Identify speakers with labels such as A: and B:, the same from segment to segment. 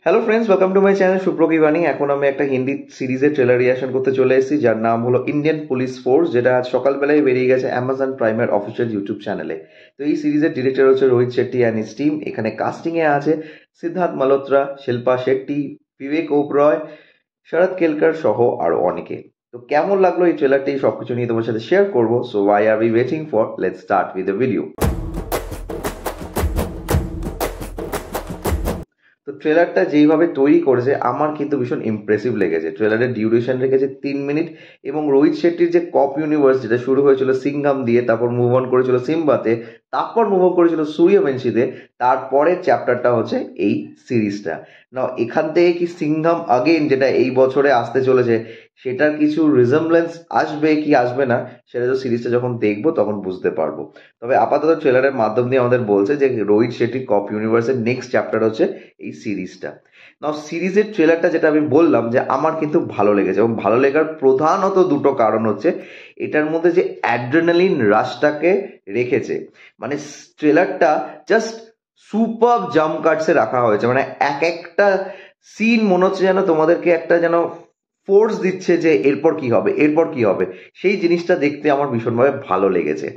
A: Hello friends, welcome to my channel সুপ্রকি বাণী। এখন আমি একটা হিন্দি সিরিজের ট্রেলার রিয়াকশন করতে চলে এসেছি, যার নাম হলো ইন্ডিয়ান পুলিশ ফোর্স, যেটা আজ সকালবেলায় বেরিয়ে গেছে অ্যামাজন প্রাইমের অফিসিয়াল ইউটিউব চ্যানেলে। তো এই সিরিজের ডিরেক্টর হচ্ছে Rohit Shetty and his team. এখানে কাস্টিংয়ে আছে সিদ্ধার্থ মালহোত্রা, শিল্পা শেট্টি, বিবেক ওবরয়, শরৎ কেলকার সহ আরো অনেকে। তো কেমন লাগলো এই ট্রেলারটি, সবকিছু নিয়ে তোমার সাথে শেয়ার করবো। So why are we waiting for, let's start with the video. তো ট্রেলারটা যেইভাবে তৈরি করেছে আমার কিন্তু ভীষণ ইমপ্রেসিভ লেগেছে। ট্রেলারের ডিউরেশন রেখেছে 3 মিনিট, এবং রোহিত শেট্টির যে কপ ইউনিভার্স, যেটা শুরু হয়েছিল সিংঘাম দিয়ে, তারপর মুভ অন করেছিল সিম্বাতে, তারপর মুভ অন করেছিল সূর্যবংশীতে, তারপরের চ্যাপ্টারটা হচ্ছে এই সিরিজটা। না, এখান থেকে কি সিংঘাম আগেন, যেটা এই বছরে আসতে চলেছে, সেটার কিছু রিজেম্বলেন্স আসবে কি আসবে না, সেটা তো সিরিজটা যখন দেখবো তখন বুঝতে পারবো। তবে আপাতত ট্রেলারের মাধ্যম দিয়ে আমাদের বলছে যে রোহিত শেট্টির কপ ইউনিভার্সের নেক্সট চ্যাপ্টার হচ্ছে এই সিরিজটা। নাও সিরিজের ট্রেলারটা যেটা আমি বললাম যে আমার কিন্তু ভালো লেগেছে, এবং ভালো লেগার প্রধানত দুটো কারণ হচ্ছে এটার মধ্যে যে অ্যাড্রেনালিন রাশটাকে রেখেছে। মানে ট্রেলারটা জাস্ট সুপার জাম্প কাটসে রাখা হয়েছে। মানে এক একটা সিন মনে হচ্ছে যেন তোমাদেরকে একটা যেন ফোর্স দিচ্ছে যে এরপর কি হবে, এরপর কি হবে। সেই জিনিসটা দেখতে আমার ভীষণভাবে ভালো লেগেছে।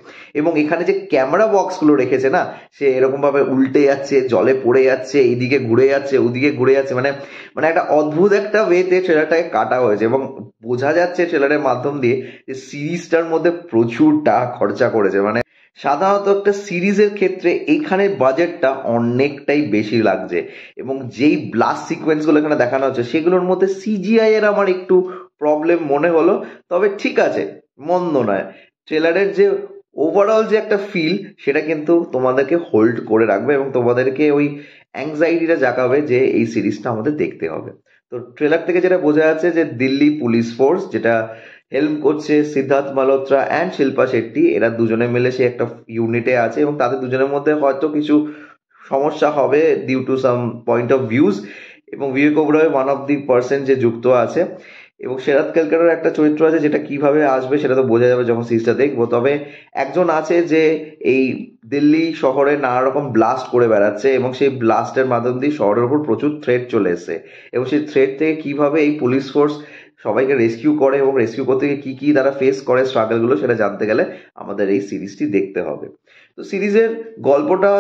A: এবং এখানে যে ক্যামেরা বক্সগুলো রেখেছে না, সে এরকম ভাবে উল্টে যাচ্ছে, জলে পড়ে যাচ্ছে, এইদিকে ঘুরে যাচ্ছে, ওদিকে ঘুরে যাচ্ছে, মানে মানে একটা অদ্ভুত একটা ওয়েতে ট্রেলারটাকে কাটা হয়েছে। এবং বোঝা যাচ্ছে ট্রেলারের মাধ্যম দিয়ে যে সিরিজটার মধ্যে প্রচুর টাকা খরচা করেছে। মানে সাধারণত একটা সিরিজের ক্ষেত্রে এইখানে বাজেটটা অনেকটাই বেশি লাগছে, এবং যেই ব্লাস্ট সিকোয়েন্সগুলো এখানে দেখানো হচ্ছে সেগুলোর মধ্যে সিজিআই এর আমার একটু প্রবলেম মনে হলো। তবে ঠিক আছে, মন্দ নয়। ট্রেলারের যে ওভারঅল যে একটা ফিল, সেটা কিন্তু তোমাদেরকে হোল্ড করে রাখবে এবং তোমাদেরকে ওই অ্যাংজাইটিটা জাগাবে যে এই সিরিজটা আমাদের দেখতে হবে। তো ট্রেলার থেকে যেটা বোঝা যাচ্ছে যে দিল্লি পুলিশ ফোর্স, যেটা হেল্প করছে সিদ্ধার্থ মালহোত্রা অ্যান্ড শিল্পা শেট্টি, এরা দুজনে মিলে সে একটা ইউনিটে আছে, এবং তাদের দুজনের মধ্যে হয়তো কিছু সমস্যা হবে due to some point of views. এবং Vivek Oberoi one of the person যে যুক্ত আছে, এবং শরৎ কেলকারের একটা চরিত্র আছে, যেটা কিভাবে আসবে সেটা তো বোঝা যাবে যখন সিরিজটা দেখবো। তবে একজন আছে যে এই দিল্লি শহরে নানা রকম ব্লাস্ট করে বেড়াচ্ছে, এবং সেই ব্লাস্টের মাধ্যম দিয়ে শহরের উপর প্রচুর থ্রেট চলে এসেছে, এবং সেই থ্রেট থেকে কিভাবে এই পুলিশ ফোর্স সবাইকে রেস্কিউ করে, এবং রেস্কিউ করতে গিয়ে কি কি তারা ফেস করে স্ট্রাগলগুলো, সেটা জানতে গেলে আমাদের এই সিরিজটি দেখতে হবে। তো সিরিজের গল্পটা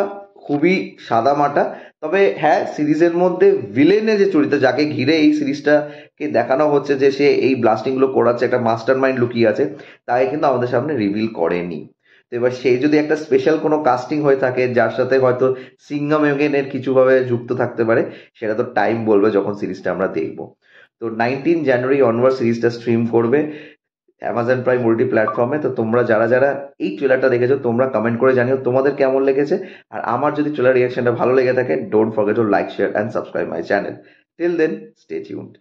A: খুবই সাদামাটা। তবে হ্যাঁ, সিরিজের মধ্যে ভিলেনের যে চরিত্র, যাকে ঘিরে এই সিরিজটাকে দেখানো হচ্ছে যে সে এই ব্লাস্টিং গুলো করাচ্ছে, একটা মাস্টার মাইন্ড লুকিয়ে আছে, তাকে কিন্তু আমাদের সামনে রিভিল করেনি। তো এবার সেই যদি একটা স্পেশাল কোনো কাস্টিং হয়ে থাকে, যার সাথে হয়তো সিঙ্গাম এর কিছুভাবে যুক্ত থাকতে পারে, সেটা তো টাইম বলবে যখন সিরিজটা আমরা দেখবো। তো 19 জানুয়ারি অনওয়ার্ড সিরিজটা স্ট্রিম করবে অ্যামাজন প্রাইম ওটিটি প্ল্যাটফর্মে। তো তোমরা যারা যারা এই ট্রেলারটা দেখেছো, তোমরা কমেন্ট করে জানিও তোমাদের কেমন লেগেছে। আর আমার যদি ট্রেলার রিয়াকশনটা ভালো লেগে থাকে, don't forget to like, share and subscribe my channel. Till then, stay tuned.